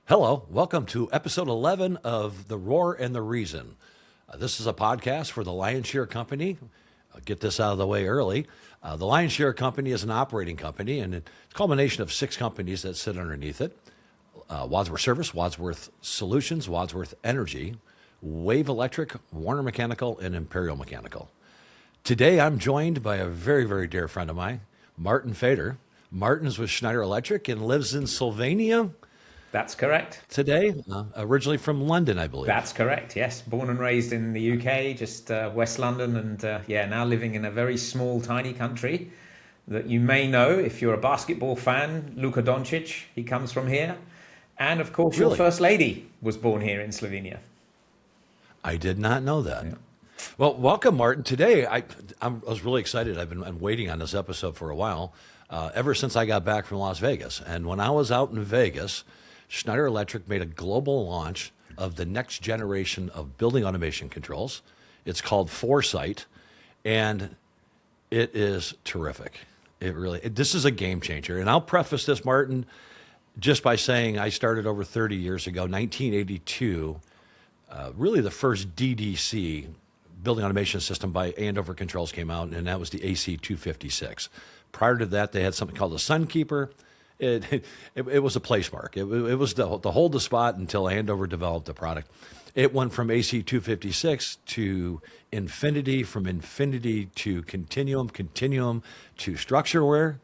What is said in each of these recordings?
Hello, welcome to episode 11 of The Roar and the Reason. This is a podcast for the Lion's Share Company. I'll get this out of the way early. The Lion's Share Company is an operating company, and it's a culmination of 6 companies that sit underneath it. Wadsworth Service, Wadsworth Solutions, Wadsworth Energy, Wave Electric, Warner Mechanical, and Imperial Mechanical. Today, I'm joined by a very, very dear friend of mine, Martin Fader. Martin is with Schneider Electric and lives in Sylvania That's correct. today, originally from London, I believe. That's correct. Yes, born and raised in the UK, just West London, and now living in a very small, tiny country that you may know if you're a basketball fan. Luka Doncic, he comes from here, and of course, your Really? first lady was born here in Slovenia. I did not know that. Yeah. Well, welcome, Martin. Today, I was really excited. I'm waiting on this episode for a while, ever since I got back from Las Vegas. And when I was out in Vegas, Schneider Electric made a global launch of the next generation of building automation controls. It's called Foresight, and it is terrific. This is a game changer. And I'll preface this, Martin, just by saying I started over 30 years ago, 1982, really the first DDC building automation system by Andover Controls came out, and that was the AC 256. Prior to that, they had something called the Sunkeeper. It was a place mark. It was to hold the spot until Andover developed the product. It went from AC 256 to Infinity, from Infinity to Continuum to StructureWare.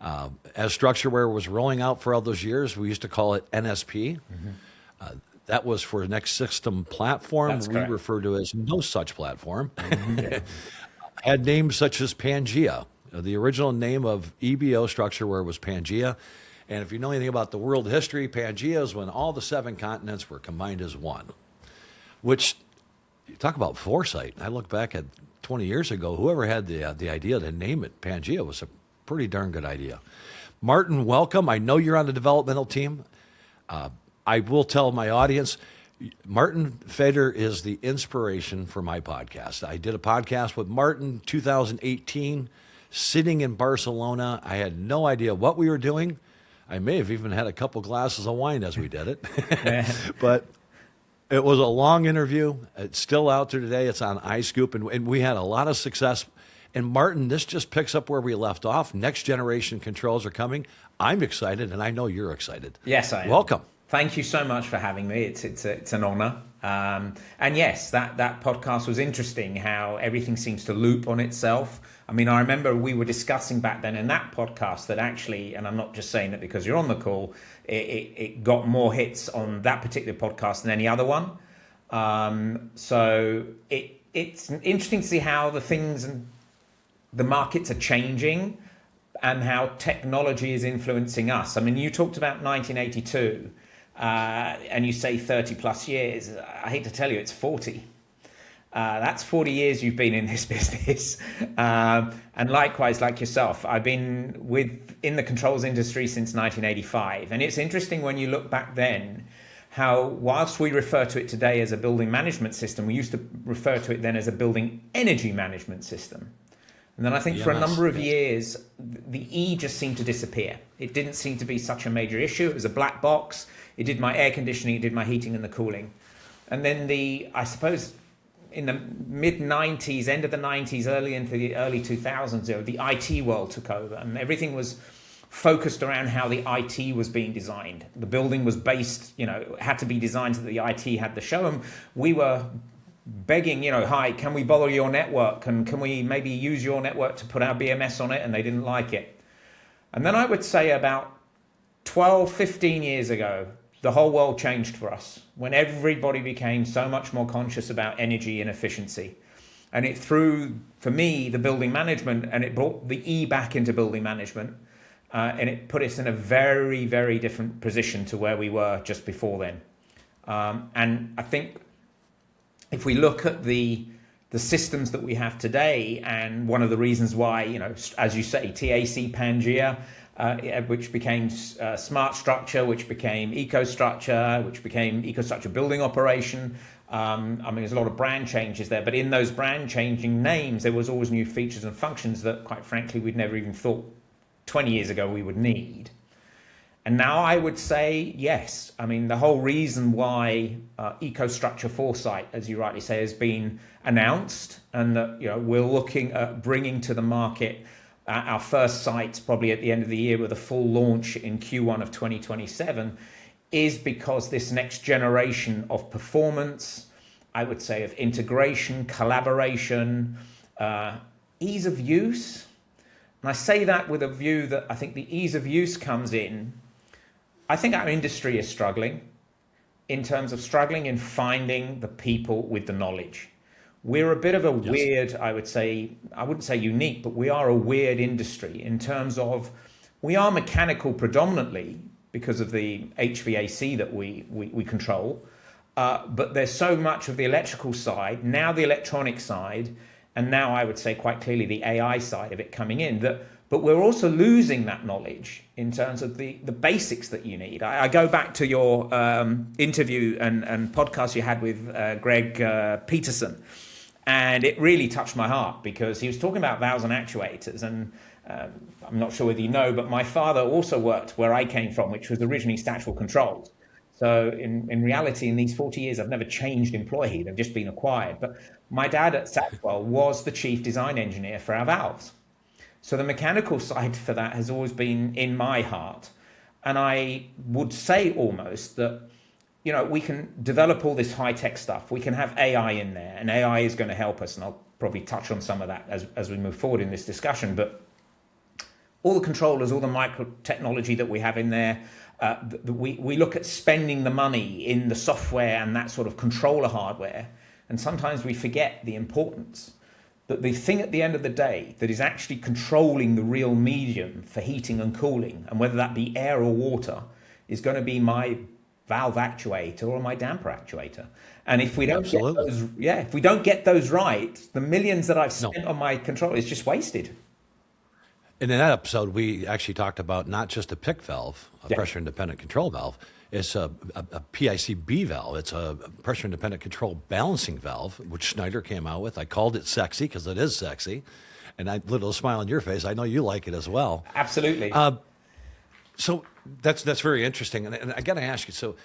As StructureWare was rolling out for all those years, we used to call it NSP. That was for Next System Platform. That's We correct. refer to it as no such platform. Yeah. Had names such as Pangea. The original name of EBO StructureWare was Pangea. And if you know anything about the world history, Pangea is when all the 7 continents were combined as one. Which, you talk about foresight. I look back at 20 years ago, whoever had the idea to name it Pangea was a pretty darn good idea. Martin, welcome. I know you're on the developmental team. I will tell my audience, Martin Fader is the inspiration for my podcast. I did a podcast with Martin 2018, sitting in Barcelona. I had no idea what we were doing. I may have even had a couple glasses of wine as we did it. But it was a long interview. It's still out there today. It's on iScoop, and we had a lot of success. And Martin, this just picks up where we left off. Next generation controls are coming. I'm excited, and I know you're excited. Yes, I am. Welcome. Thank you so much for having me. It's an honor. And yes, that podcast was interesting, how everything seems to loop on itself. I mean, I remember we were discussing back then in that podcast that actually, and I'm not just saying it because you're on the call, it got more hits on that particular podcast than any other one. So it's interesting to see how the things and the markets are changing and how technology is influencing us. I mean, you talked about 1982. And you say 30 plus years. I hate to tell you, it's 40. That's 40 years you've been in this business. And likewise, like yourself, I've been in the controls industry since 1985. And it's interesting when you look back then, how whilst we refer to it today as a building management system, we used to refer to it then as a building energy management system. And then I think for a number of years, the E just seemed to disappear. It didn't seem to be such a major issue. It was a black box. It did my air conditioning, it did my heating and the cooling. And then I suppose in the mid 90s, end of the 90s, early into the early 2000s, the IT world took over and everything was focused around how the IT was being designed. The building was based, had to be designed so that the IT had the show. And we were begging, hi, can we borrow your network? And can we maybe use your network to put our BMS on it? And they didn't like it. And then I would say about 12, 15 years ago, the whole world changed for us when everybody became so much more conscious about energy and efficiency. And it threw, for me, the building management, and it brought the E back into building management. And it put us in a very, very different position to where we were just before then. And I think if we look at the systems that we have today, and one of the reasons why, as you say, TAC Pangea, which became Smart Structure, which became EcoStructure, which became EcoStructure Building Operation. I mean, there's a lot of brand changes there, but in those brand changing names, there was always new features and functions that, quite frankly, we'd never even thought 20 years ago we would need. And now I would say yes. I mean, the whole reason why EcoStruxure Foresight, as you rightly say, has been announced, and that we're looking at bringing to the market our first sites probably at the end of the year with a full launch in Q1 of 2027, is because this next generation of performance, I would say, of integration, collaboration, ease of use. And I say that with a view that I think the ease of use comes in. I think our industry is struggling in finding the people with the knowledge. We're a bit of a weird, I would say, I wouldn't say unique, but we are a weird industry in terms of we are mechanical predominantly because of the HVAC that we control. But there's so much of the electrical side, now the electronic side, and now I would say quite clearly the AI side of it coming in, but we're also losing that knowledge in terms of the basics that you need. I go back to your interview and podcast you had with Greg Peterson, and it really touched my heart because he was talking about valves and actuators. And I'm not sure whether you know, but my father also worked where I came from, which was originally statual controls. So in reality, in these 40 years, I've never changed employee. They've just been acquired. But my dad at Sackwell was the chief design engineer for our valves. So the mechanical side for that has always been in my heart. And I would say almost that, we can develop all this high-tech stuff. We can have AI in there, and AI is going to help us. And I'll probably touch on some of that as we move forward in this discussion. But all the controllers, all the micro technology that we have in there, we look at spending the money in the software and that sort of controller hardware. And sometimes we forget the importance that the thing at the end of the day that is actually controlling the real medium for heating and cooling, and whether that be air or water, is going to be my valve actuator or my damper actuator. And if we don't get those, if we don't get those right, the millions that I've spent on my controller is just wasted. And in that episode, we actually talked about not just a PIC valve, a pressure independent control valve. It's a PICB valve. It's a pressure independent control balancing valve, which Schneider came out with. I called it sexy because it is sexy. And I little smile on your face. I know you like it as well. Absolutely. So that's very interesting. And I got to ask you, so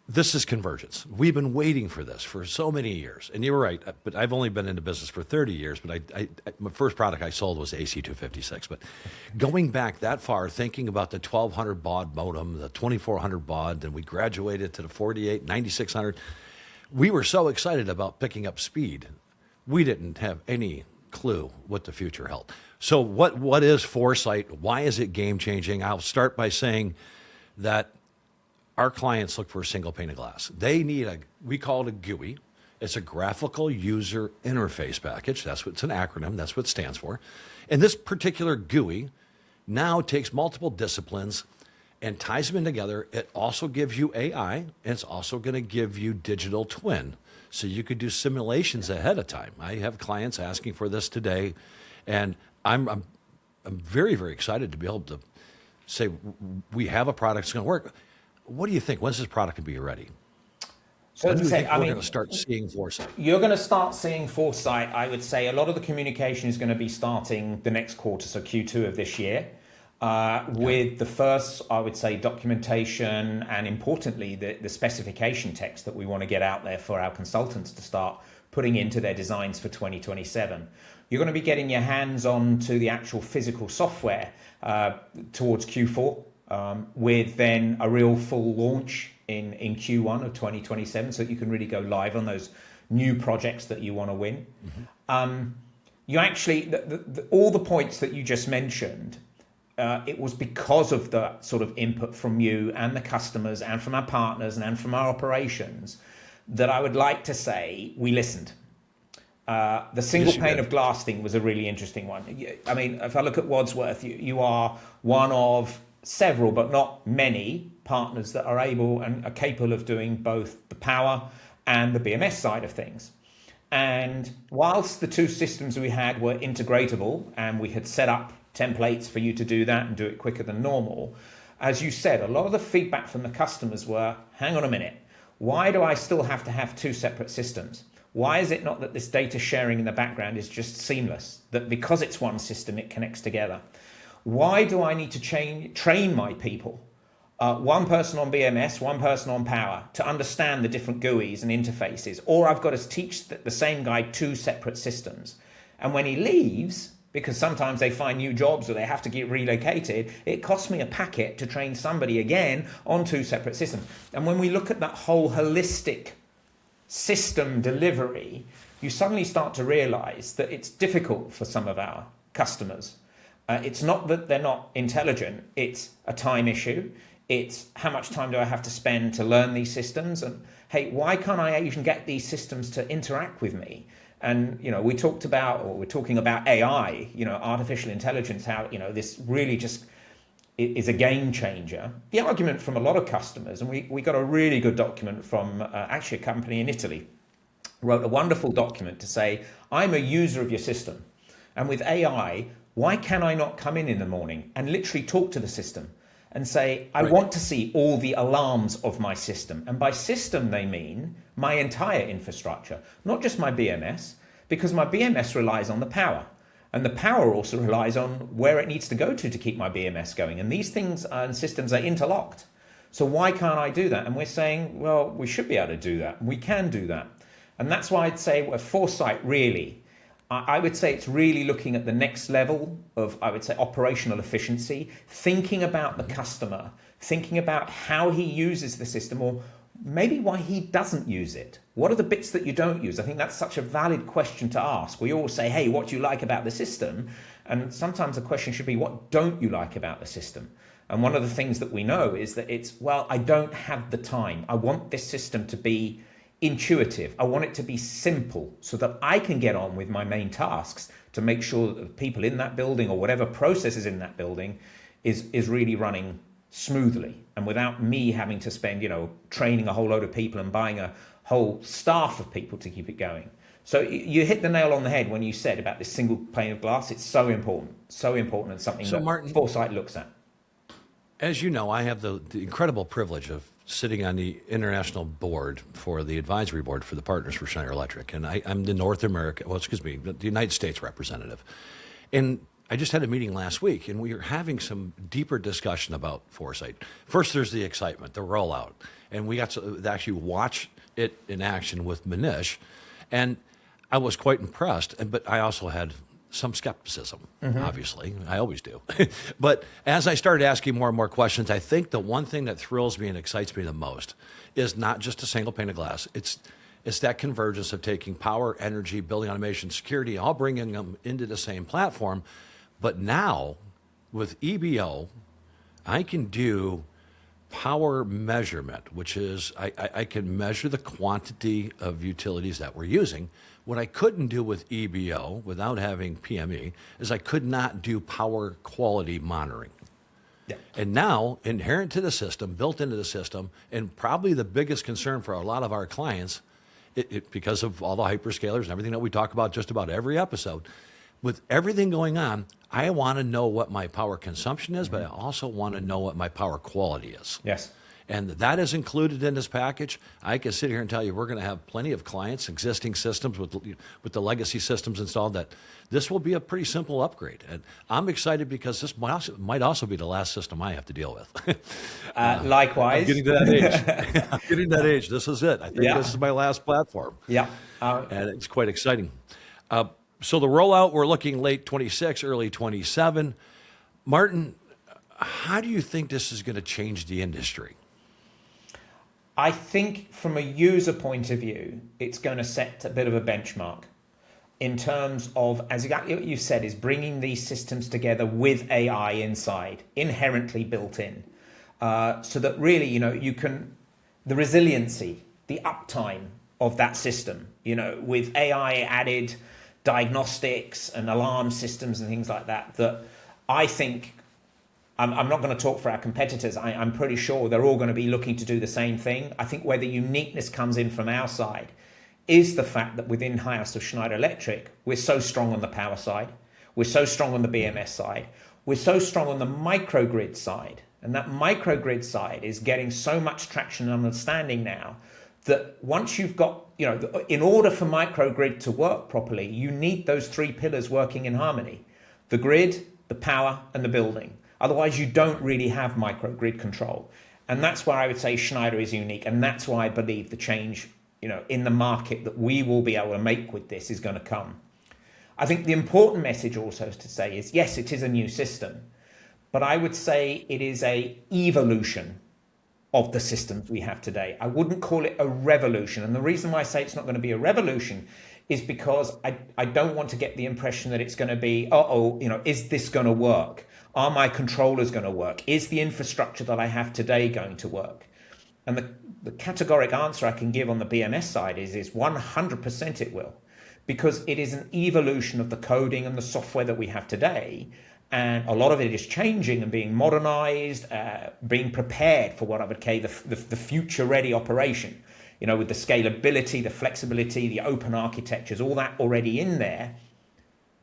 this is convergence. We've been waiting for this for so many years. And you were right, but I've only been into business for 30 years, but my first product I sold was AC256. But going back that far, thinking about the 1200 baud modem, the 2400 baud, then we graduated to the 48, 9600. We were so excited about picking up speed. We didn't have any clue what the future held. So what is Foresight? Why is it game-changing? I'll start by saying that our clients look for a single pane of glass. They need we call it a GUI. It's a graphical user interface package. It's an acronym. That's what it stands for. And this particular GUI now takes multiple disciplines and ties them in together. It also gives you AI, and it's also going to give you digital twin. So you could do simulations ahead of time. I have clients asking for this today, and I'm very, very excited to be able to say we have a product that's going to work. What do you think? When's this product going to be ready? So when do you think we're going to start seeing Foresight? You're going to start seeing Foresight. I would say a lot of the communication is going to be starting the next quarter, so Q2 of this year, with the first, I would say, documentation and importantly, the specification text that we want to get out there for our consultants to start putting into their designs for 2027. You're going to be getting your hands on to the actual physical software towards Q4. With then a real full launch in Q1 of 2027, so that you can really go live on those new projects that you want to win. Mm-hmm. You actually, all the points that you just mentioned, it was because of the sort of input from you and the customers and from our partners and from our operations that I would like to say we listened. The single pane of glass thing was a really interesting one. I mean, if I look at Wadsworth, you are one of several, but not many partners that are able and are capable of doing both the power and the BMS side of things. And whilst the two systems we had were integratable and we had set up templates for you to do that and do it quicker than normal, as you said, a lot of the feedback from the customers were, hang on a minute, why do I still have to have two separate systems? Why is it not that this data sharing in the background is just seamless, that because it's one system, it connects together? Why do I need to train my people? One person on BMS, one person on power, to understand the different GUIs and interfaces, or I've got to teach the same guy 2 separate systems. And when he leaves, because sometimes they find new jobs or they have to get relocated, it costs me a packet to train somebody again on 2 separate systems. And when we look at that whole holistic system delivery, you suddenly start to realize that it's difficult for some of our customers. It's not that they're not intelligent, it's a time issue. It's how much time do I have to spend to learn these systems? And hey, why can't I even get these systems to interact with me? And, we're talking about AI, artificial intelligence, how, this really just is a game changer. The argument from a lot of customers, and we got a really good document from actually a company in Italy, wrote a wonderful document to say, I'm a user of your system. And with AI, why can I not come in the morning and literally talk to the system and say, I want to see all the alarms of my system? And by system, they mean my entire infrastructure, not just my BMS, because my BMS relies on the power. And the power also relies on where it needs to go to keep my BMS going. And these things and systems are interlocked. So why can't I do that? And we're saying, well, we should be able to do that. We can do that. And that's why I'd say Foresight really, I would say it's really looking at the next level of, I would say, operational efficiency, thinking about the customer, thinking about how he uses the system, or maybe why he doesn't use it. What are the bits that you don't use? I think that's such a valid question to ask. We always say, hey, what do you like about the system? And sometimes the question should be, what don't you like about the system? And one of the things that we know is that it's, well, I don't have the time. I want this system to be intuitive. I want it to be simple so that I can get on with my main tasks to make sure that the people in that building or whatever process is in that building is really running smoothly, and without me having to spend, training a whole load of people and buying a whole staff of people to keep it going. So you hit the nail on the head when you said about this single pane of glass. It's so important and something that Martin, Foresight looks at. As you know, I have the incredible privilege of sitting on the international board for the advisory board for the partners for Schneider Electric. And I'm the the United States representative. And I just had a meeting last week, and we were having some deeper discussion about Foresight. First, there's the excitement, the rollout. And we got to actually watch it in action with Manish. And I was quite impressed, but I also had some skepticism, obviously. I always do. But as I started asking more and more questions, I think the one thing that thrills me and excites me the most is not just a single pane of glass. It's that convergence of taking power, energy, building automation, security, all bringing them into the same platform. But now, with EBO, I can do power measurement, which is I can measure the quantity of utilities that we're using. What I couldn't do with EBO without having PME is I could not do power quality monitoring. Yeah. And now, inherent to the system, built into the system, and probably the biggest concern for a lot of our clients, because of all the hyperscalers and everything that we talk about just about every episode, with everything going on, I want to know what my power consumption is, but I also want to know what my power quality is. Yes. And that is included in this package. I can sit here and tell you we're going to have plenty of clients, existing systems with the legacy systems installed, that this will be a pretty simple upgrade. And I'm excited because this might also be the last system I have to deal with. Likewise. I'm getting to that age. I'm getting to that age. This is it. I think this is my last platform. Yeah. And it's quite exciting. So the rollout, we're looking late 26, early 27. Martin, how do you think this is going to change the industry? I think from a user point of view, it's going to set a bit of a benchmark in terms of, as exactly what you said, is bringing these systems together with AI inside, inherently built in, so that really, you can, the resiliency, the uptime of that system, with AI added diagnostics and alarm systems and things like that, that I think, I'm not going to talk for our competitors. I'm pretty sure they're all going to be looking to do the same thing. I think where the uniqueness comes in from our side is the fact that within house of Schneider Electric, we're so strong on the power side. We're so strong on the BMS side. We're so strong on the microgrid side. And that microgrid side is getting so much traction and understanding now that once you've got, in order for microgrid to work properly, you need those 3 pillars working in harmony. The grid, the power, and the building. Otherwise, you don't really have microgrid control. And that's where I would say Schneider is unique. And that's why I believe the change, in the market that we will be able to make with this is going to come. I think the important message also to say is, yes, it is a new system, but I would say it is a evolution of the systems we have today. I wouldn't call it a revolution. And the reason why I say it's not going to be a revolution is because I don't want to get the impression that it's going to be, is this going to work? Are my controllers going to work? Is the infrastructure that I have today going to work? And the categoric answer I can give on the BMS side is 100% it will, because it is an evolution of the coding and the software that we have today. And a lot of it is changing and being modernized, being prepared for what I would call the future-ready operation. With the scalability, the flexibility, the open architectures, all that already in there.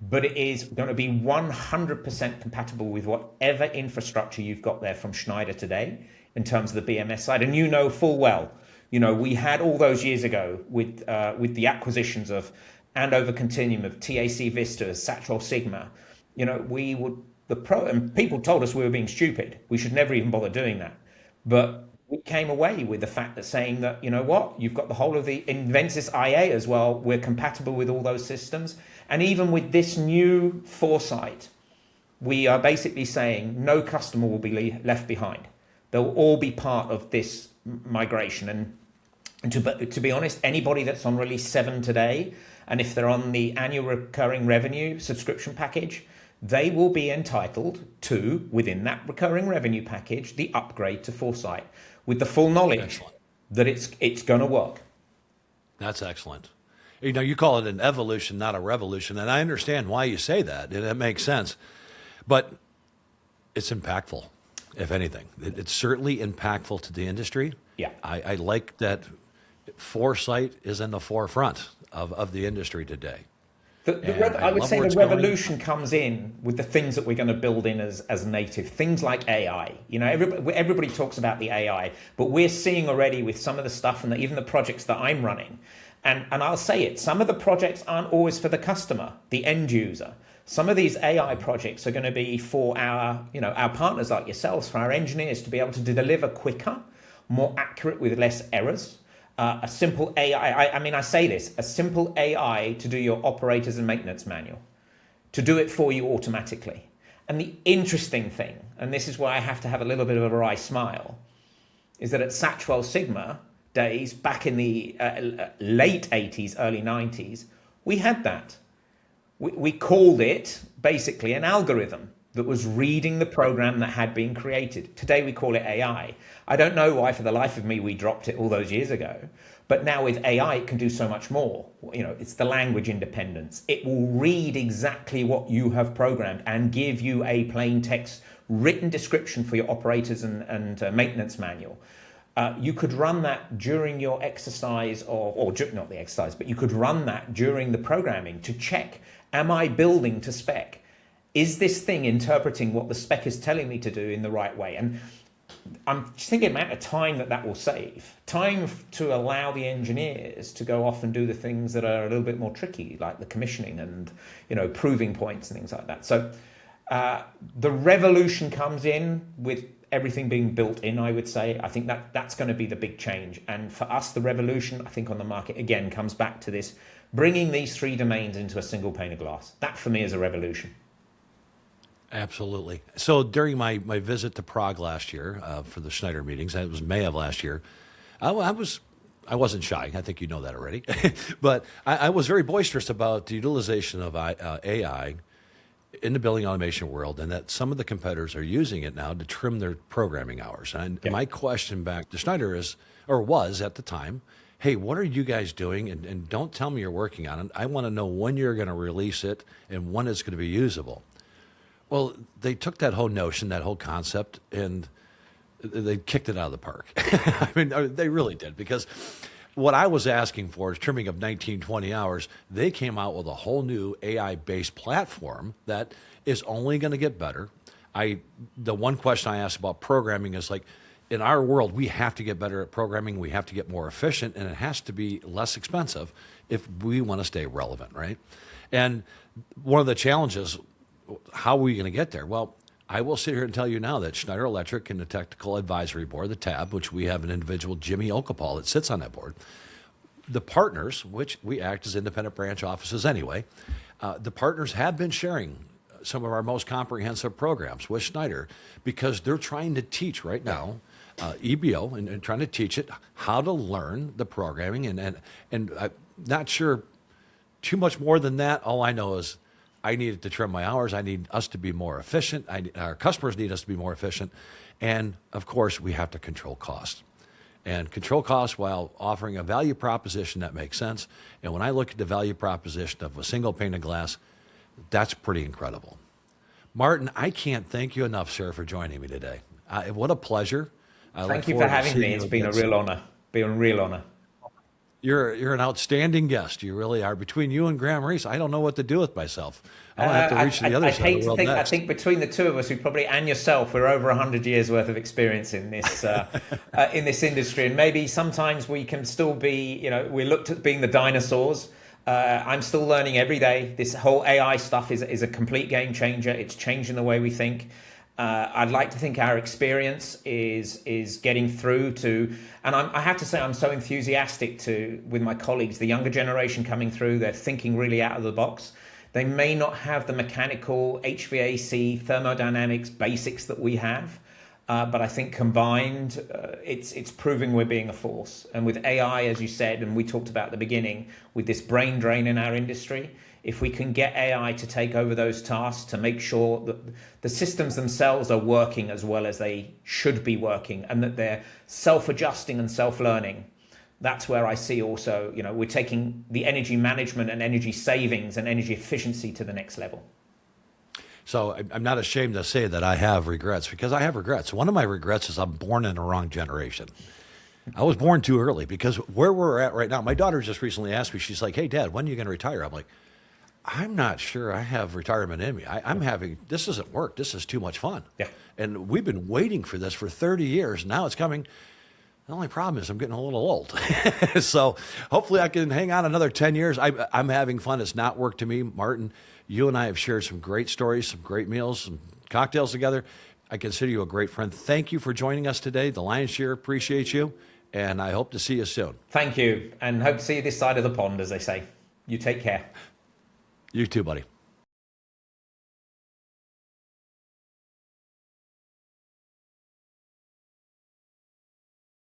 But it is going to be 100% compatible with whatever infrastructure you've got there from Schneider today in terms of the BMS side. And full well, we had all those years ago with the acquisitions of Andover Continuum, of TAC Vistas, Satchel Sigma, and people told us we were being stupid. We should never even bother doing that. But we came away with the fact that saying that, you've got the whole of the Inventis IA as well. We're compatible with all those systems. And even with this new Foresight, we are basically saying no customer will be left behind. They'll all be part of this migration. And to be honest, anybody that's on release 7 today, and if they're on the annual recurring revenue subscription package, they will be entitled to, within that recurring revenue package, the upgrade to Foresight with the full knowledge that it's going to work. That's excellent. You call it an evolution, not a revolution, and I understand why you say that, and it makes sense. But it's impactful, if anything. It's certainly impactful to the industry. Yeah. I like that Foresight is in the forefront of the industry today. I would say the revolution comes in with the things that we're going to build in as native, things like AI. Everybody talks about the AI, but we're seeing already with some of the stuff and even the projects that I'm running. And I'll say it, some of the projects aren't always for the customer, the end user. Some of these AI projects are going to be for our partners like yourselves, for our engineers to be able to deliver quicker, more accurate with less errors. A simple AI, I say this, a simple AI to do your operators and maintenance manual, to do it for you automatically. And the interesting thing, and this is why I have to have a little bit of a wry smile, is that at Satchel Sigma days, back in the late 80s, early 90s, we had that. We called it basically an algorithm that was reading the program that had been created. Today we call it AI. I don't know why for the life of me we dropped it all those years ago, but now with AI it can do so much more. It's the language independence. It will read exactly what you have programmed and give you a plain text written description for your operators and maintenance manual. You could run that during your exercise not the exercise, but you could run that during the programming to check, am I building to spec? Is this thing interpreting what the spec is telling me to do in the right way? And I'm just thinking the amount of time that will save. Time to allow the engineers to go off and do the things that are a little bit more tricky, like the commissioning and, proving points and things like that. So the revolution comes in with everything being built in, I would say. I think that's going to be the big change. And for us, the revolution, I think on the market, again, comes back to this, bringing these 3 domains into a single pane of glass. That, for me, is a revolution. Absolutely. So during my visit to Prague last year for the Schneider meetings, it was May of last year, I wasn't shy. I think you know that already. But I was very boisterous about the utilization of AI in the building automation world, and that some of the competitors are using it now to trim their programming hours. And my question back to Schneider was at the time, hey, what are you guys doing? And don't tell me you're working on it. I want to know when you're going to release it and when it's going to be usable. Well, they took that whole notion, that whole concept, and they kicked it out of the park. I mean, they really did, because what I was asking for is trimming of 19, 20 hours. They came out with a whole new AI-based platform that is only going to get better. The one question I asked about programming is, like, in our world, we have to get better at programming. We have to get more efficient, and it has to be less expensive if we want to stay relevant, right? And one of the challenges how are we going to get there? Well, I will sit here and tell you now that Schneider Electric and the Technical Advisory Board, the TAB, which we have an individual, Jimmy Okapal, that sits on that board, the partners, which we act as independent branch offices anyway, the partners have been sharing some of our most comprehensive programs with Schneider because they're trying to teach right now EBO and trying to teach it how to learn the programming. And I'm not sure too much more than that. All I know is I needed to trim my hours. I need us to be more efficient. Our customers need us to be more efficient. And of course, we have to control costs. And control costs while offering a value proposition that makes sense. And when I look at the value proposition of a single pane of glass, that's pretty incredible. Martin, I can't thank you enough, sir, for joining me today. What a pleasure. Thank you for having me. It's been a real honor. Been a real honor. You're an outstanding guest. You really are. Between you and Graham Reese, I don't know what to do with myself. I don't have to reach to the other side of the world next. I think between the two of us, we probably, and yourself, we're over 100 years worth of experience in this in this industry. And maybe sometimes we can still be, we looked at being the dinosaurs. I'm still learning every day. This whole AI stuff is a complete game changer. It's changing the way we think. I'd like to think our experience is getting through to, and I have to say I'm so enthusiastic with my colleagues, the younger generation coming through. They're thinking really out of the box. They may not have the mechanical HVAC, thermodynamics basics that we have, but I think combined, it's proving we're being a force. And with AI, as you said, and we talked about at the beginning, with this brain drain in our industry, if we can get AI to take over those tasks to make sure that the systems themselves are working as well as they should be working and that they're self-adjusting and self-learning, that's where I see also, we're taking the energy management and energy savings and energy efficiency to the next level. So I'm not ashamed to say that I have regrets because I have regrets. One of my regrets is I'm born in the wrong generation. I was born too early because where we're at right now, my daughter just recently asked me, she's like, hey, Dad, when are you going to retire? I'm like, I'm not sure I have retirement in me. This doesn't work. This is too much fun. Yeah. And we've been waiting for this for 30 years. Now it's coming. The only problem is I'm getting a little old. So hopefully I can hang on another 10 years. I'm having fun. It's not work to me. Martin, you and I have shared some great stories, some great meals, some cocktails together. I consider you a great friend. Thank you for joining us today. The Lion's Share appreciates you, and I hope to see you soon. Thank you, and hope to see you this side of the pond, as they say. You take care. You too, buddy.